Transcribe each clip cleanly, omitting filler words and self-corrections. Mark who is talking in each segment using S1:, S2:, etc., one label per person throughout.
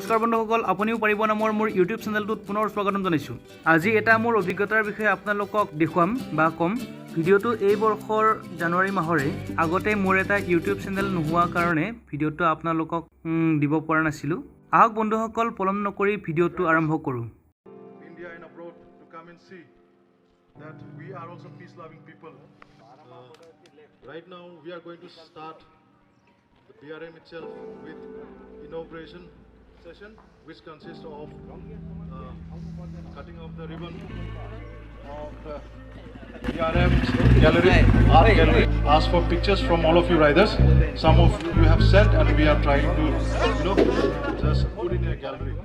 S1: নমস্কাৰ বন্ধুসকল, আপুনিও পাৰিব নামৰ মোৰ ইউটিউব চেনেলটোত পুনৰ স্বাগতম জনাইছোঁ। আজি এটা মোৰ অভিজ্ঞতাৰ বিষয়ে আপোনালোকক দেখুৱাম বা কম। ভিডিঅ'টো এই বৰ্ষৰ জানুৱাৰী মাহৰে আগতে মোৰ এটা ইউটিউব চেনেল নোহোৱা কাৰণে ভিডিঅ'টো আপোনালোকক দিব পৰা নাছিলোঁ। আহক বন্ধুসকল, পলম নকৰি ভিডিঅ'টো আৰম্ভ কৰোঁ।
S2: India and abroad to come and see that we are also peace-loving people. Right now we are going to start the BRM itself with inauguration session, which consists of cutting off the ribbon of the BRM gallery, art gallery. Ask for pictures from all of you riders. Some of you have sent, and we are trying to, just put in a gallery.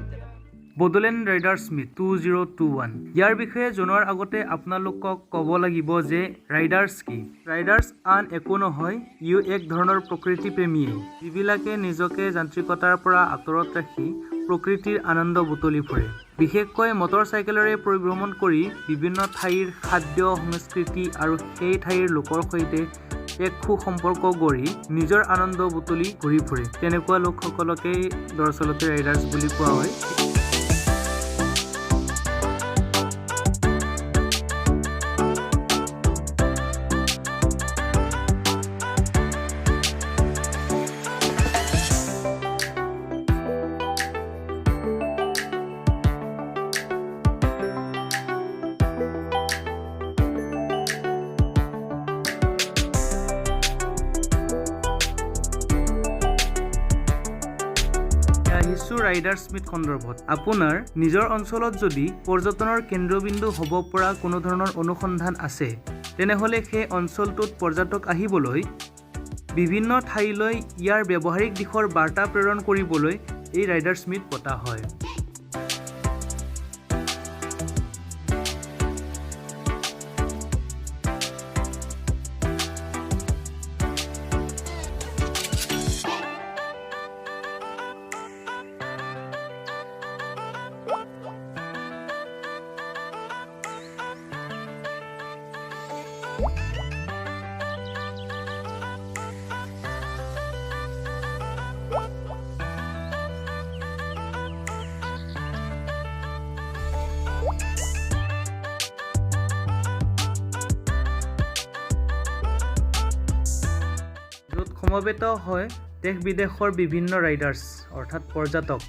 S1: Bodoland riders meet 2021 ইয়াৰ বিষয়ে জনোৱাৰ আগতে আপোনালোকক ক'ব লাগিব যে riders কি। Riders আন একো নহয়, ইও এক ধৰণৰ প্ৰকৃতি প্ৰেমীয়ে, যিবিলাকে নিজকে যান্ত্ৰিকতাৰ পৰা আঁতৰত ৰাখি প্ৰকৃতিৰ আনন্দ বুটলি ফুৰে। বিশেষকৈ মটৰ চাইকেলেৰে পৰিভ্ৰমণ কৰি বিভিন্ন ঠাইৰ খাদ্য, সংস্কৃতি আৰু সেই ঠাইৰ লোকৰ সৈতে এক সুসম্পৰ্ক গঢ়ি নিজৰ আনন্দ বুটলি ঘূৰি ফুৰে। তেনেকুৱা লোকসকলকেই দৰাচলতে ৰাইডাৰ্ছ বুলি কোৱা হয়। ৰাইডাৰ্ছ মিট সন্দৰ্ভত আপোনাৰ নিজৰ অঞ্চলত যদি পৰ্যটনৰ কেন্দ্ৰবিন্দু হ'ব পৰা কোনো ধৰণৰ অনুসন্ধান আছে, তেনেহ'লে সেই অঞ্চলটোত পৰ্যটক আহিবলৈ বিভিন্ন ঠাইলৈ ইয়াৰ ব্যৱহাৰিক দিশৰ বাৰ্তা প্ৰেৰণ কৰিবলৈ এই ৰাইডাৰ্ছ মিট পতা হয়। য'ত সমবেত হয় দেশ বিদেশৰ বিভিন্ন ৰাইডাৰ্ছ অৰ্থাৎ পৰ্যটক।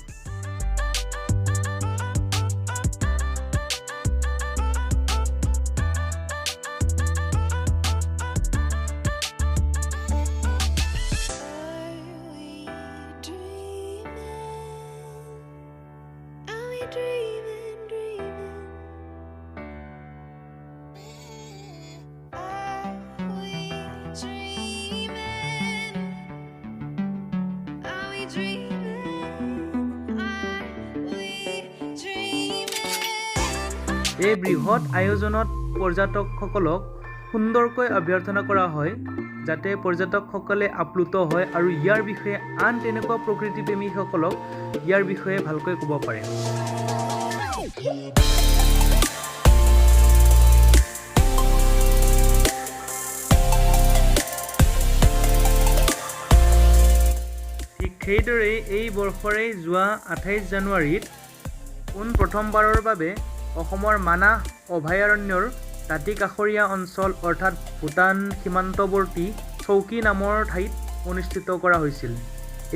S1: এই বৃহৎ আয়োজনত পৰ্যটকসকলক সুন্দৰকৈ অভ্যৰ্থনা কৰা হয়, যাতে পৰ্যটকসকলে আপ্লুত হয় আৰু ইয়াৰ বিষয়ে আন তেনেকুৱা প্ৰকৃতিপ্ৰেমীসকলক ইয়াৰ বিষয়ে ভালকৈ ক'ব পাৰে। ঠিক সেইদৰে এই বৰ্ষৰে যোৱা 28 জানুৱাৰীত প্ৰথমবাৰৰ বাবে অসমৰ মানাহ অভয়াৰণ্যৰ দাঁতিকাষৰীয়া অঞ্চল অৰ্থাৎ ভূটান সীমান্তৱৰ্তী চৌকী নামৰ ঠাইত অনুষ্ঠিত কৰা হৈছিল।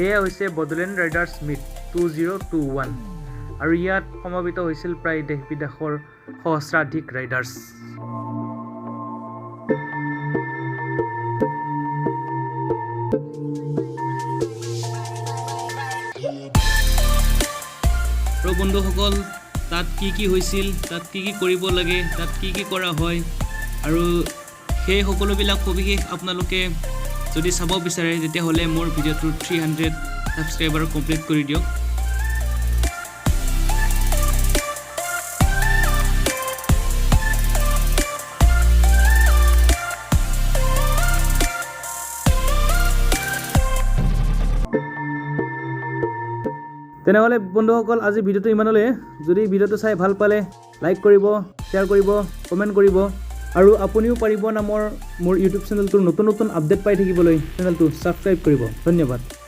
S1: এয়া হৈছে বডোলেণ্ড ৰাইডাৰ্ছ মিট 2021 আৰু ইয়াত সমবেত হৈছিল প্ৰায় দেশ বিদেশৰ সহস্ৰাধিক ৰাইডাৰ্ছ। আৰু বন্ধুসকল, তাত কি হৈছিল, তাত কি কৰিব লাগে, তাত কি কৰা হয় আৰু সেই সকলোবিলাক সবিশেষ আপোনালোকে যদি চাব বিচাৰে, তেতিয়াহ'লে মোৰ ভিডিঅ'টো 300 ছাবস্ক্ৰাইবাৰ কমপ্লিট কৰি দিয়ক। তেনেহ'লে বন্ধুসকল, আজি ভিডিঅ'টো ইমানলৈ। যদি ভিডিঅ'টো চাই ভাল পালে লাইক কৰিব, শ্বেয়াৰ কৰিব, কমেণ্ট কৰিব আৰু আপুনিও পাৰিব নামৰ মোৰ ইউটিউব চেনেলটোৰ নতুন আপডেট পাই থাকিবলৈ চেনেলটো ছাবস্ক্ৰাইব কৰিব। ধন্যবাদ।